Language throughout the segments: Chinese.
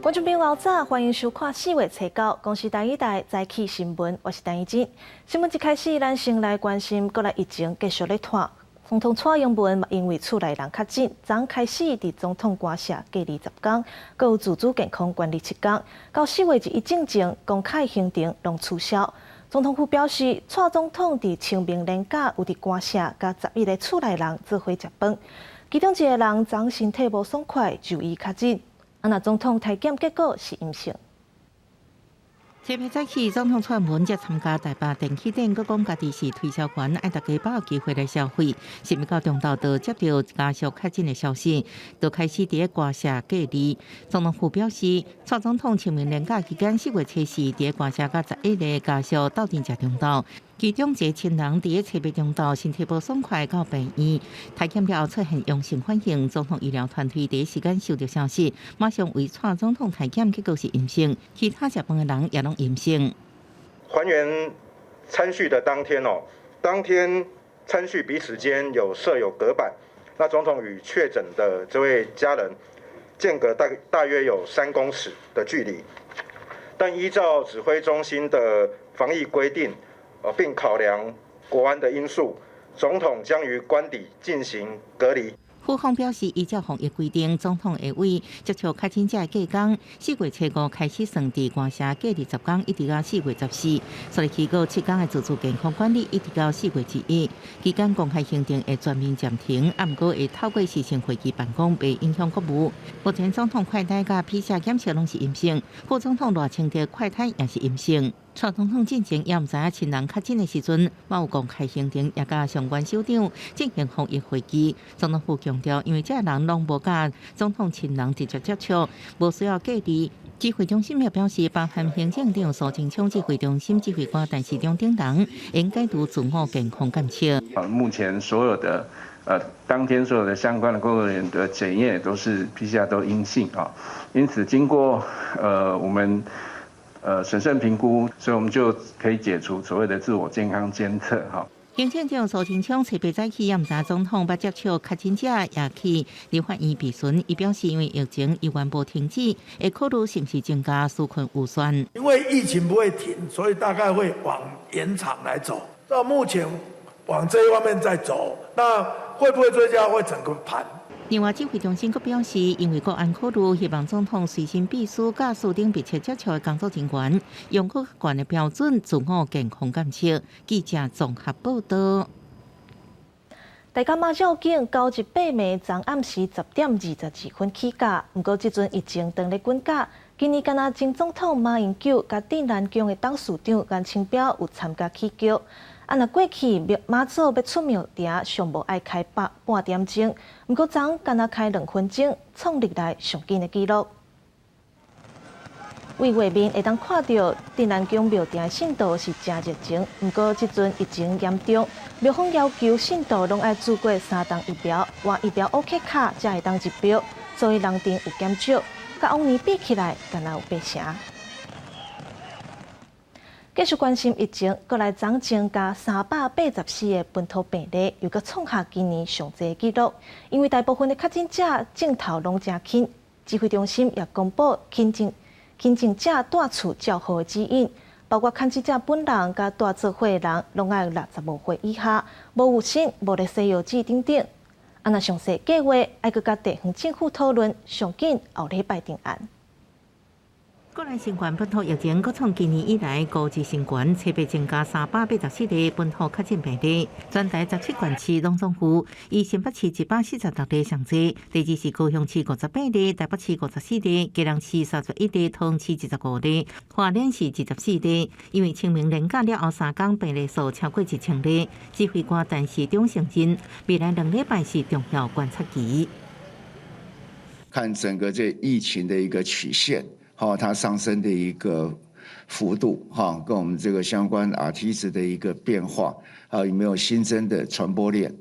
观众朋友老早，欢迎收看4月初9，公司第一台早起新闻，我是陈怡珍。新闻一开始，咱先来关心国内疫情继续咧拖。总统蔡英文嘛，因为厝内人确诊，昨开始伫总统官舍隔离10天，佮有自主健康管理7天，到4月1日正前公开行程拢取消。总统府表示，蔡总统伫清明连假有伫官舍甲11个厝内人做伙食饭，其中一个人昨身体无爽快，就医确诊。那总统体检结果是阴性。前日早起，总统蔡英文才参加台北电器展，佮讲家己是推销员，爱大家把握机会来消费。是毋到中昼就接到家属确诊的消息，就开始伫个官舍隔离。总统府表示，蔡总统清明连假期间4月初4伫个官舍甲11个家属斗阵食中昼。其中一个亲人伫个7月中昼身体无爽快到病院，体检了后出现阳性反应。总统医疗团队第一时间收到消息，马上为蔡总统体检，结果是阴性，其他食饭的人也拢阴性。还原餐叙的当天当天餐叙彼此间有设有隔板，那总统与确诊的这位家人间隔大约有3公尺的距离，但依照指挥中心的防疫规定。并考量国安的因素，总统将于官邸进行隔离。府方表示，依照防疫规定，总统会为接触确诊者的假工，4月初5开始算伫官舍隔离10天，一直到4月14，所以期过7天的自主健康管理，一直到4月1日。期间公开行程会全面暂停，不过会透过视讯会议办公，袂影响国务。目前总统快筛甲PCR检测拢是阴性，副总统赖清德快筛也是阴性。蔡总统进前也毋知影亲人确诊的时阵，嘛有公开行程，也甲相关首长进行防疫会议。总统府强调，因为这人拢无甲总统亲人直接接触，无需要隔离。指挥中心也表示，包含行政长苏贞昌指挥中心指挥官陈时中等人，应该都自我健康监测。目前所有的当天所有的相关的工作人员的检验都是 PCR 都阴性啊，因此经过我们审慎评估，所以我们就可以解除所谓的自我健康监测哈。行政长苏贞昌7月早起也毋知总统捌接触确诊者，也去立法院备询。伊表示，因为疫情已宣布停止，会考虑是不是增加纾困预算。因为疫情不会停，所以大概会往延长来走。到目前往这一方面在走，那会不会追加？会整个盘。另外，指挥中心阁表示，因为国安考虑，希望总统随身秘书甲司长密切接触的工作人员，用更高的标准自我健康监测。记者综合报道。大甲妈照境高一8暝，昨暗时10点22分起驾，不过即阵疫情当咧滚价。今年敢若前总统马英九甲镇南宫的董事长颜清标有参加起轿。若过去妈祖要出庙埕，上无爱开半点钟，不过昨敢若开2分钟，创历来上紧的纪录。为外面会当看到镇南宫庙埕信徒是真热情，不过即阵疫情严重，庙方要求信徒拢爱做过3档疫苗，换疫苗 OK 卡才会当入庙，所以人丁有减少，甲往年比起来，敢若有8成。继续关心疫情，过来昨增加384个本土病例，又搁创下今年上济纪录。因为大部分的确诊者症头拢真轻，指挥中心也公布轻症者带厝较好的指引，包括确诊者本人甲带做伙的人，拢要65岁以下，无有生、无咧西药剂等等。若详细计划，要搁甲地方政府讨论，上紧后礼拜定案。国内新冠本土疫情，佮从今年以来高级新冠7月增加384例本土确诊病例，全台17县市拢总府，以新北市146例上济，第二是高雄市58例，台北市54例，基隆市31例，桃园市15例，花莲市14例。因为清明连假了后3天病例数超过1000例，指挥官陈时中承认，未来2礼拜是重要观察期。看整个这疫情的一个曲线。它上升的一个幅度，跟我们这个相关 RT 值的一个变化，有没有新增的传播链？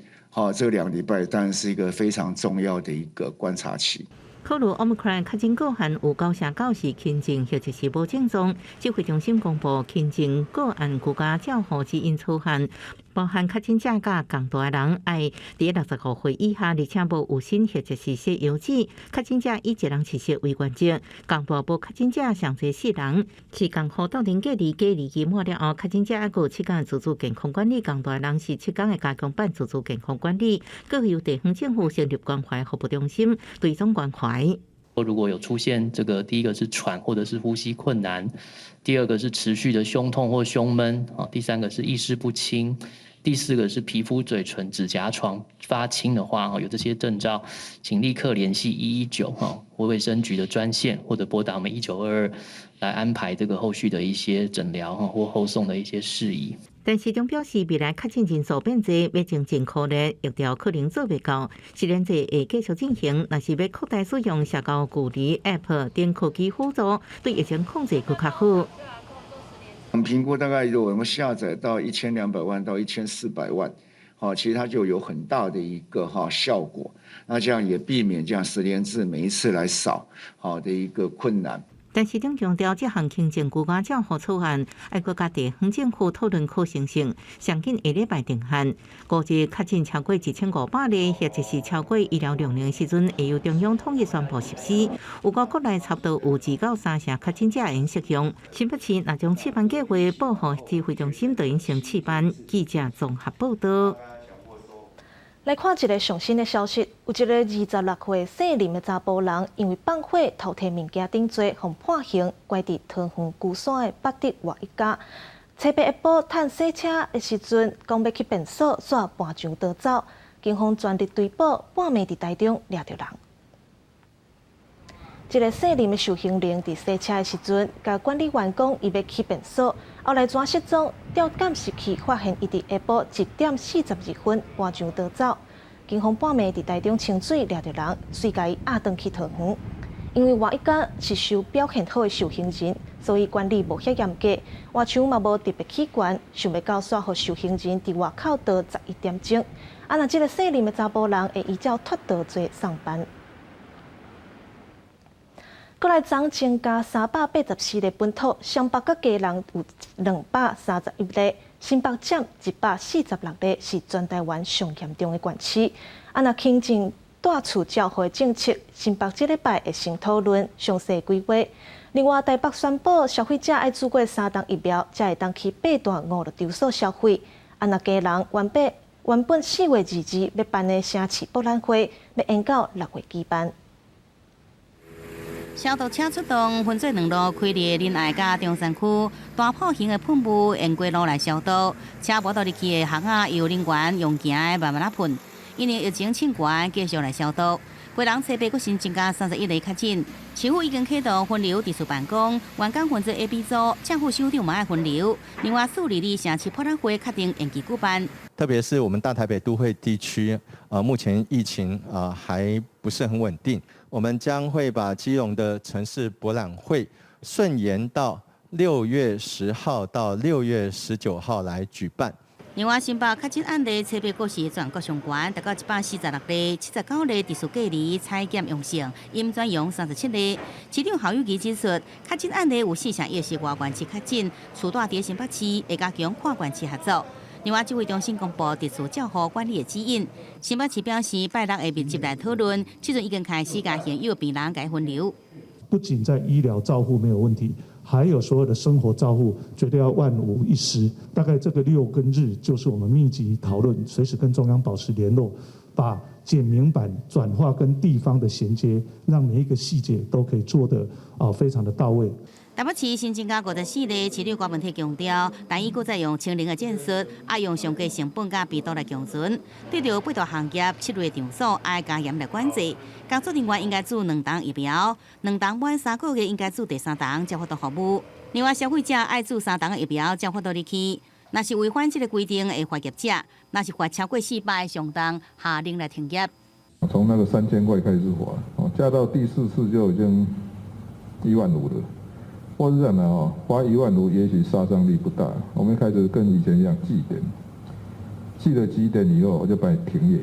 这2礼拜当然是一个非常重要的一个观察期。考虑 Omicron 确诊个案有99是轻症，或者是无症状，指挥中心公布轻症个案居家照护指引草案，包含确诊者甲共大人爱伫65岁以下，而且无有新或者是血油脂。确诊者以一人1室为原则，共大无确诊者上侪4人。7天后到庭隔离期满了后，确诊者还有7天的自主健康管理，共大人是7天的加强版自主健康管理。各由地方政府成立关怀服务中心，追踪关怀。如果有出现这个，第一个是喘或者是呼吸困难，第二个是持续的胸痛或胸闷，第三个是意识不清，第四个是皮肤、嘴唇、指甲床发青的话，有这些征兆，请立刻联系119或卫生局的专线，或者拨打我们1922来安排这个后续的一些诊疗或后送的一些事宜。但市长表示，未来确诊人数变多，要精进可能疫调可能做袂到，实验者会继续进行。若是要扩大使用社交距离 App 等科技辅助，对疫情控制更较好。我们评估大概如果我们下载到1200万到1400万，其实它就有很大的一个效果。那这样也避免这样实联制每一次来扫的一个困难。但市长强调，这项行政规划照护草案，爱国家地方政府讨论可行性，上紧下礼拜定案。估计确诊超过1500例，或者是超过医疗量能的时阵，会由中央统一宣布实施。有个国内差不多有2到3成确诊者应适用。新北市若将试办计划报予指挥中心，就应先试办。记者综合报道。来看一个上新的消息，有一个26岁姓林的查甫人，因为放火偷摕物件顶罪，被判刑，关伫桃园龟山的八德外一家。车白下晡趁洗车的时阵，讲要去便所，煞搬墙逃走。警方全力追捕，半暝伫台中抓到人。一个姓林的受刑人伫洗车的时阵，甲管理员讲伊要去便所，后来转失踪，调监视器发现伊伫下晡1点42分搬墙逃走。警方半暝伫台中清水抓到人，遂甲伊押转去桃园。因为外一家是受表现好的受刑人，所以管理无遐严格，外墙嘛无特别起悬，想要到煞互受刑人伫外口逃11点钟。那这个姓林的查甫人会依照脱逃罪上班。过来昨增加384例本土，双北甲家人有231例，新北占146例，是全台湾上严重的县市。若轻症带厝照护政策，新北这礼拜会先讨论详细规划。另外，台北宣布消费者爱做过3档疫苗，才会当去8段5路场所消费。若家人原本4月2日要办的城市博览会，要延到6月举办。消毒车出动，分做2路开列仁爱甲中山区，大炮型的喷雾沿过路来消毒。车无到入去的巷仔由人员用行的慢慢喷，因为疫情清悬，继续来消毒。贵人车北阁新增加31例确诊，市府已经启动分流特殊办公，员工分做 A、B 组，政府首长嘛爱分流。另外，4日城市博览会确定延期举办。特别是我们大台北都会地区，目前疫情还不是很稳定，我们将会把基隆的城市博览会顺延到6月10号到6月19号来举办。另外，新北确诊案例车北阁是全国上悬，达到146例，79例特殊隔离采检阳性，阴转阳37例。市长侯友宜指出，确诊案例有4成1是外县市确诊，厝住伫新北市，会加强跨县市合作。另外，指挥中心公布特殊照护管理的指引。新北市表示，拜六会密集来讨论，即阵已经开始甲现有病人改分流。不仅在医疗照护没有问题，还有所有的生活照护，绝对要万无一失。大概这个6跟日，就是我们密集讨论，随时跟中央保持联络，把简明版转化跟地方的衔接，让每一个细节都可以做得非常的到位。台北市新增加54例，市长郭文体强调，但伊搁再用清零的战术，用上低成本甲逼度来共存。对着8大行业7类场所，爱加严来管制。工作人员应该注2档疫苗，2档满3个月应该注第3档才发到服务。另外，消费者爱注3档疫苗才发到入去。若是违反这个规定，会罚业者；若是罚超过400上当，下令来停业。从那个3000块开始罚，加到第4次就已经1万5了。或是这样的罚1万5，也许杀伤力不大。我们开始跟以前一样记点，记了几点以后，我就把你停业。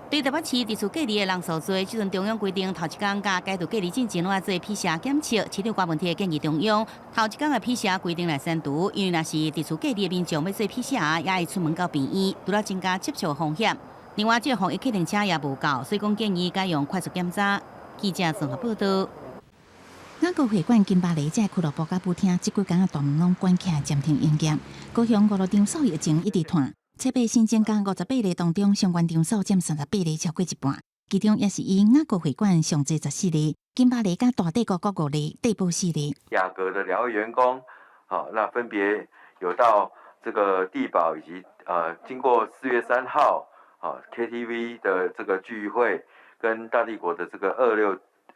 对台北市地处隔离的人数多，即阵中央规定头一天甲解除隔离进前拢要做 PCR 检测。市长郭文铁建议中央头一天的 PCR 规定来删除，因为若是地处隔离的民众要做 PCR， 也会出门到病院，除了增加接触风险。另外，这个防疫客运车也无够，所以讲建议改用快速检查。记者综合报道。雅阁会馆金巴黎这俱乐部甲舞厅，即几天大门拢关起来，暂停营业。高雄56场所疫情一直断。七八新增加58例当中，相关场所占38例，超过一半。其中也是以雅阁会馆上侪14例，金巴黎甲大帝国各5例，地堡4例。雅阁的2位员工，好，那分别有到这个地堡以及经过4月3号KTV 的这个聚会，跟大帝国的这个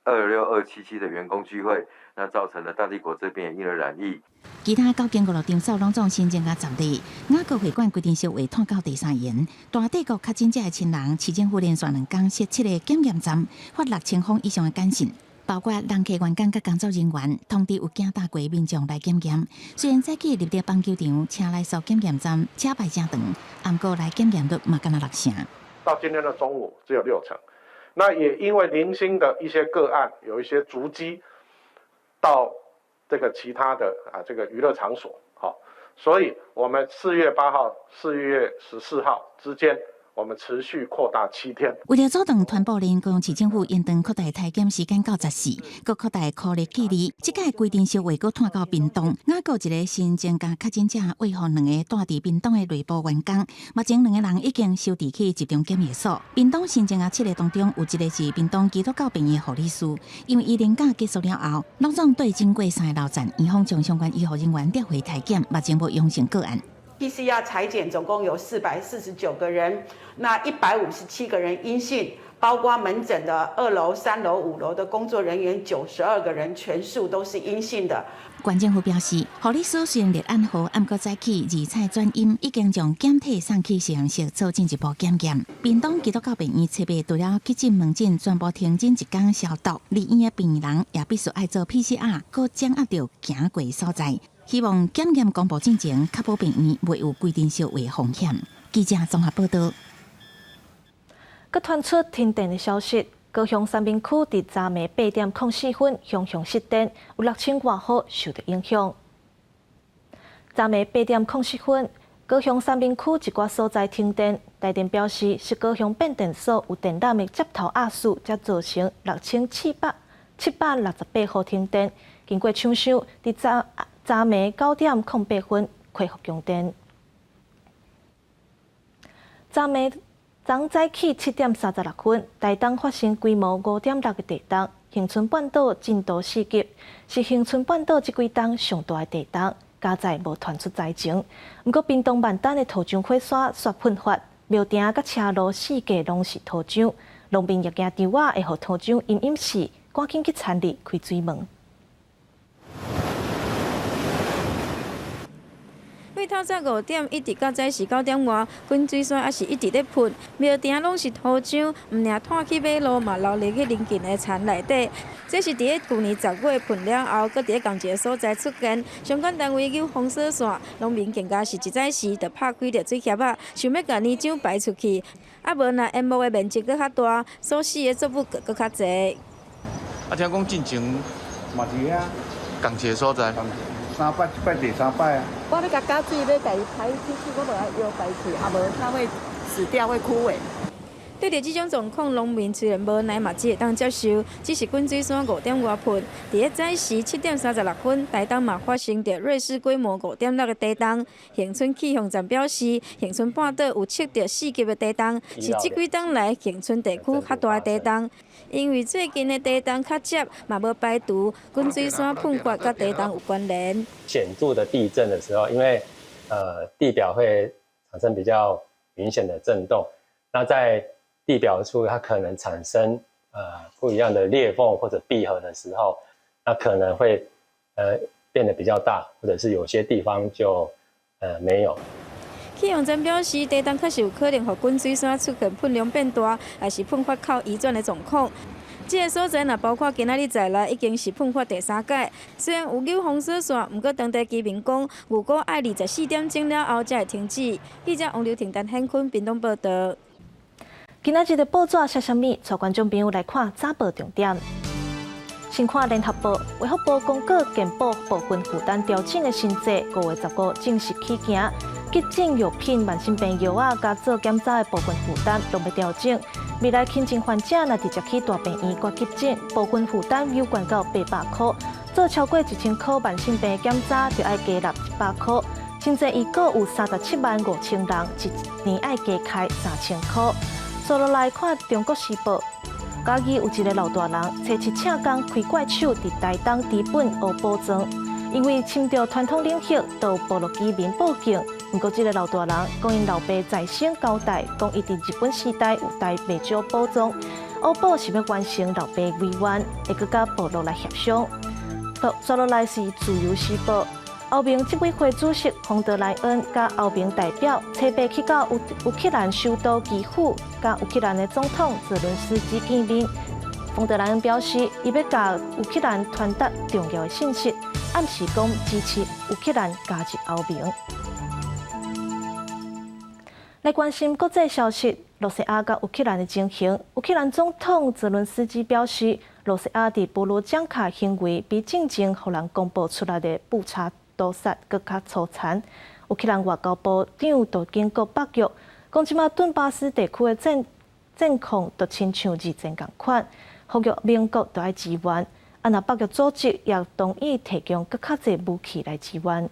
26277的员工聚会，那造成了大帝国这边也因而染疫。其他9间56场所拢总新增加10例。雅阁会馆规定小话拖到第3言。大帝国确诊者的亲人，市政府连续2天设7个检验站，发6000封以上的简讯，包括人客员工甲工作人员通知有惊大过民众来检验。虽然早起立在棒球场车来扫检验站，车排真长，不过来检验率嘛敢若6成。到今天的中午只有6成。那也因为零星的一些个案，有一些足迹到这个其他的这个娱乐场所，所以我们4月8号、4月14号之间，我们持续扩大7天。为了阻断传播链，高雄市政府延长扩大体检时间到14，佮扩大抗疫距离。这届规定小话佮拖到屏东，雅阁一个新增加确诊者，为何2个住伫屏东的内部员工，目前2个人已经收治去集中检疫所。屏东新增加7个当中，有1个是屏东基督教病院护理师，因为伊年假结束了后，陆总对经过3个楼站，医方将相关医护人员调回体检，目前无阳性个案。PCR 采检总共有449个人，那157个人阴性，包括门诊的2楼、3楼、5楼的工作人员92个人，全数都是阴性的。县政府表示，护理所虽然立案后，不过早起2采转阴，已经将检体送去实验室做进一步检验。屏东基督教病院7月除了急诊门诊全部停诊1天消毒，离院的病人也必须爱做 PCR， 搁掌握到行过所在。希望检验公布进前，确保病院袂有规定小话风险。记者综合报道。佮传出停电的消息，高雄三民区伫昨暝8点04分熊熊失电，有6000多户受到影响。昨暝8点04分，高雄三民区一寡所在停电，台电表示是高雄变电所有电缆的接头压缩，才造成6768户停电。经过抢修，伫昨暝9点08分恢复供电。昨早起7点36分，台东发生规模5.6的地震，恒春半岛震度4级，是恒春半岛这几冬上大的地震，加在无传出灾情。不过，屏东万丹的土墙火山煞喷发，庙埕甲车路4界拢是土墙，农民业惊场仔会互土墙淹死，赶紧去田里开水门。为透早5点一直到早时9点外，滚水山也是一直咧喷，庙埕拢是土墙，毋仅摊起马路嘛，流入去邻近的田内底。这是伫咧去年10月喷了后，搁伫咧同一个所在出现。相关单位有封锁线，农民更加是一早时就拍开着水堑仔，想要甲泥浆排出去。啊无若淹没的面积搁较大，所死的作物搁较侪。听讲进前嘛伫遐同一个所在。3摆，这摆第3摆啊！我咧甲加水咧，家己排出去，我就要排去，啊无它会死掉，会枯萎。对着这种状况，农民虽然无奈嘛，只会当接受。只是滚水山5点外喷，伫咧早时7点36分，台东嘛发生着瑞士规模5.6的地震。恒春气象站表示，恒春半岛有测着4级的地震，是这几冬来恒春地区较大的地震。因为最近的地震较接，嘛无排除滚水山喷发甲地震有关联。显著的地震的时候，因为地表会产生比较明显的震动，那在地表处它可能产生不一样的裂缝或者闭合的时候，那可能会变得比较大，或者是有些地方就没有。气象站表示，地震确实有可能互滚水山出现喷量变大，还是喷发靠移转的状况。这个所在若包括今仔日在内已经是喷发第3届，虽然有有封锁线，不过当地居民讲，如果爱24点钟了后才会停止。记者王刘婷、陈显坤屏东报道。今仔日的报纸写什么？带观众朋友来看早报重点。先看联合报，卫福部公告健保部分负担调整的新制，5月15正式起行。急诊药品、慢性病药啊，加做检查的部分负担拢要调整。未来轻症患者若直接去大病院挂急诊，部分负担有关到800块。做超过1000块慢性病检查，就要加纳100块。新制预估有37万5千人，一年要加开3000块。接落来看《中国时报》，嘉义有一个老大人，找7请工开怪手，伫台东治本学保存，因为侵着传统领域，到部落居民报警。不过，这个老大人讲，因老爸在生交代，讲伊伫日本时代有带袂少宝藏，学保是要完成老爸遗愿，会搁甲部落来协商。接落来是《自由时报》。欧盟执委会主席冯德莱恩甲欧盟代表初八去到乌克兰首都基辅，甲乌克兰的总统泽伦斯基见面。冯德莱恩表示，伊要甲乌克兰传达重要的信息，暗示讲支持乌克兰加入欧盟。来关心国际消息，罗西亚甲乌克兰的情形。乌克兰总统泽伦斯基表示，罗西亚伫波罗江卡行为比进前互人公布出来的布查屠杀更加粗残。乌克兰外交部长都经过北约，讲即马顿巴斯地区的战况都亲像二战共款，呼吁盟国都要支援。若北约组织也同意提供更较侪武器来支援。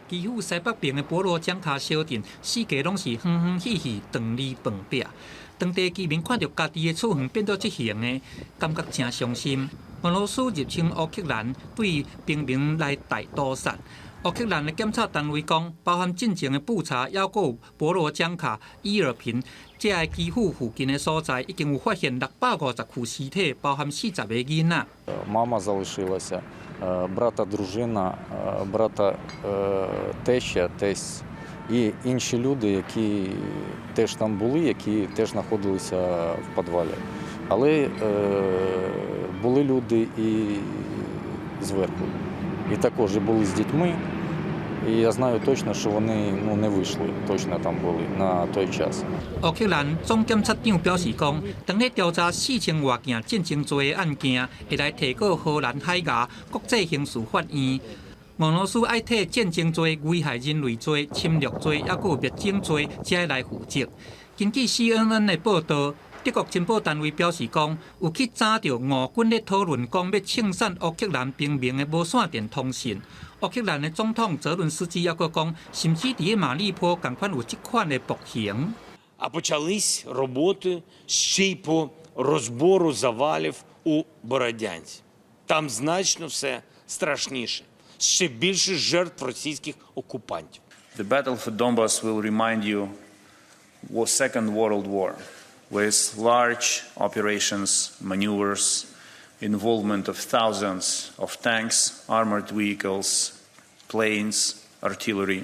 基辅西北边的波罗江卡小镇，四界拢是欢欢喜喜、肠里饭饼。当地居民看到家己的厝园变做这形的，感觉真伤心。俄罗斯入侵乌克兰，对平民来大屠杀。乌克兰的检察单位讲，包含进前的布查，还有波罗江卡、伊尔平这个基辅附近的所在，已经有发现650具尸体，包含40个囡仔。Мама залишилася, брата дружина, брата теща, тесть і інші люди, які теж там були, які теж знаходилися в підвалі. Але були люди і зверху, і також були з дітьми. І я знаю точно, що вони не вийшли, точно там були на той час. 乌克兰总检察长表示讲，当咧调查4000多件战争罪的案件，会来提告荷兰海牙国际刑事法院。俄罗斯爱替战争罪、危害人类罪、侵略罪，还有灭种罪，才来负责。根据 CNN 的报道，德国情报单位表示讲，有去查到俄军咧讨论讲要清散乌克兰平民的无线电通讯。乌克兰的总统泽伦斯基还佫讲，甚至伫马利坡共款有这款的暴行。А почались роботи ще й по розбору завалів у Бородянці. Там значно все страшніше. Ще більше жертв російських окупантів. The battle for Donbass will remind you of Second World War, with large operations, maneuvers, involvement of thousands of tanks, armored vehicles, planes, artillery.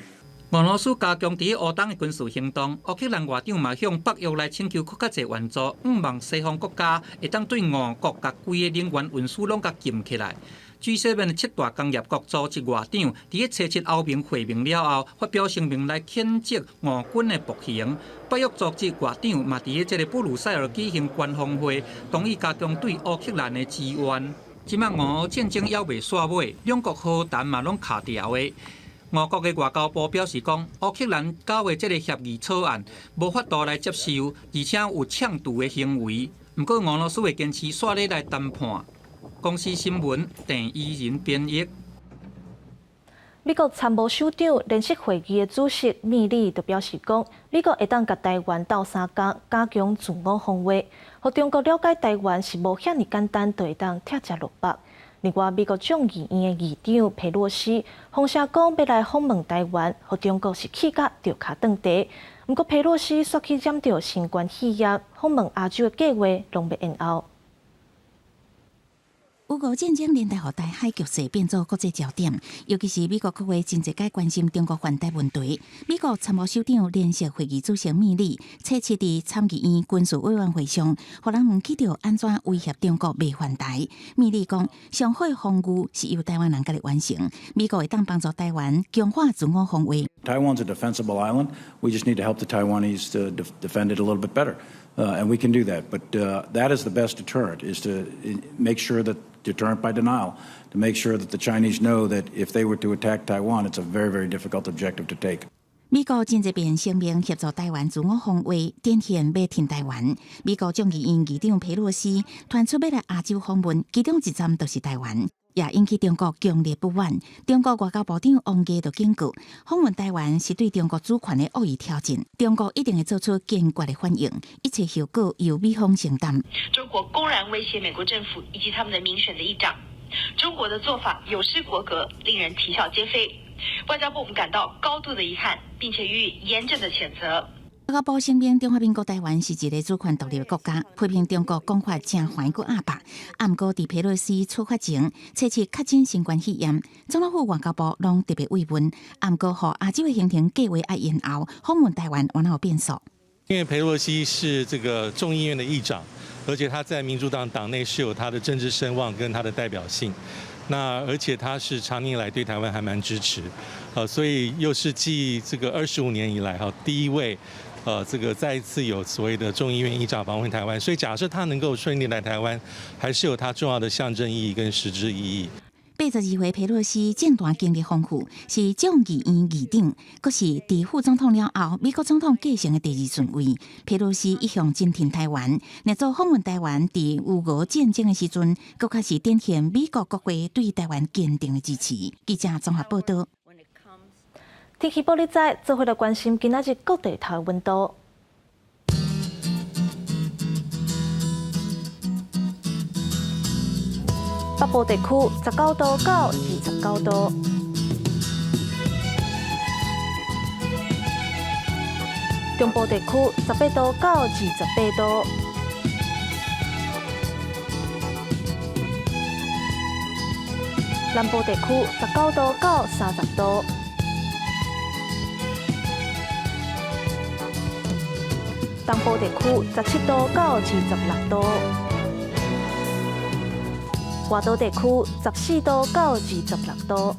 俄罗斯加强伫乌东的军事行动，乌克兰外长嘛向北约来请求更较侪援助，望西方国家会当对俄国甲规个能源运输拢甲禁起来。G7的7大工业国组织外长伫咧初七欧盟会面了后，发表声明来谴责俄军的暴行。北约组织外长嘛伫咧这个布鲁塞尔举行官方会，同意加强对乌克兰的支援。即马俄乌战争还未煞尾，两国和谈嘛拢卡条的。俄国的外交部表示讲，乌克兰交的这个协议草案无法度来接受，而且有抢渡的行为。不过俄罗斯会坚持煞咧来谈判。公司新闻郑依仁编译。美国参谋首长联席会议的主席密里就表示讲，美国会当甲台湾斗相共，加强自我防卫，互中国了解台湾是无遐尼简单就会当拆食落腹。另外，美国众议院的议长佩洛西风声讲要来访问台湾，互中国是气甲掉脚蹬地。不过，佩洛西说去染到新冠肺炎，访问亚洲的计划拢要延后。俄乌战争连带互台海局势变作国际焦点，尤其是美国国会真侪界关心中国犯台问题。美国参谋首长联席会议主席米利初7伫参议院军事委员会上，互人问起到安怎威胁中国未犯台。米利讲，上好的防御是由台湾人家己完成，美国会当帮助台湾强化自我防卫。Taiwan's a defensible island. We just need to help the Taiwanese to defend it a little bit better. And we can do that. But that is the best deterrent, is to make sure that deterrent by denial, to make sure that the Chinese know that if they were to attack Taiwan, it's a very, very difficult objective to take. 美国真侪遍声明协助台湾自我防卫，展现要挺台湾。美国众议院议长佩洛西传出要来亚洲访问，其中一站就是台湾。也引起中国强烈不满。中国外交部长王毅就警告，访问台湾是对中国主权的恶意挑战，中国一定会做出坚决的反应，一切后果由美方承担。中国公然威胁美国政府以及他们的民选的议长，中国的做法有失国格，令人啼笑皆非。外交部感到高度的遗憾，并且予以严正的谴责。外交部声明，中华民国台湾是一个主权独立的国家，批评中国讲法正反过阿白。不过，伫佩洛西出发前，初次确诊新冠肺炎，总统府外交部拢特别慰问。不过，和亚洲的行程计划延后，访问台湾完有变数。因为佩洛西是这个众议院的议长，而且他在民主党党内是有他的政治声望跟他的代表性。那而且他是长年以来对台湾还蛮支持，所以又是继这个25年以来第一位。这个再一次有所谓的众议院议长访问台湾，所以假设他能够顺利来台湾，还是有他重要的象征意义跟实质意义。82岁佩洛西政坛经历丰富，是众议院议长，阁是伫副总统了后，美国总统继承的第2顺位。佩洛西一向真挺台湾，若做访问台湾，伫乌俄战争的时阵，阁开始展现美国国会对台湾坚定的支持。记者综合报道。天气报你知，做伙来关心今仔日各地头温度。北部地区19度到29度，中部地区18度到28度，南部地区19度到30度。东部地区17度到26度，外岛地区14度到26度。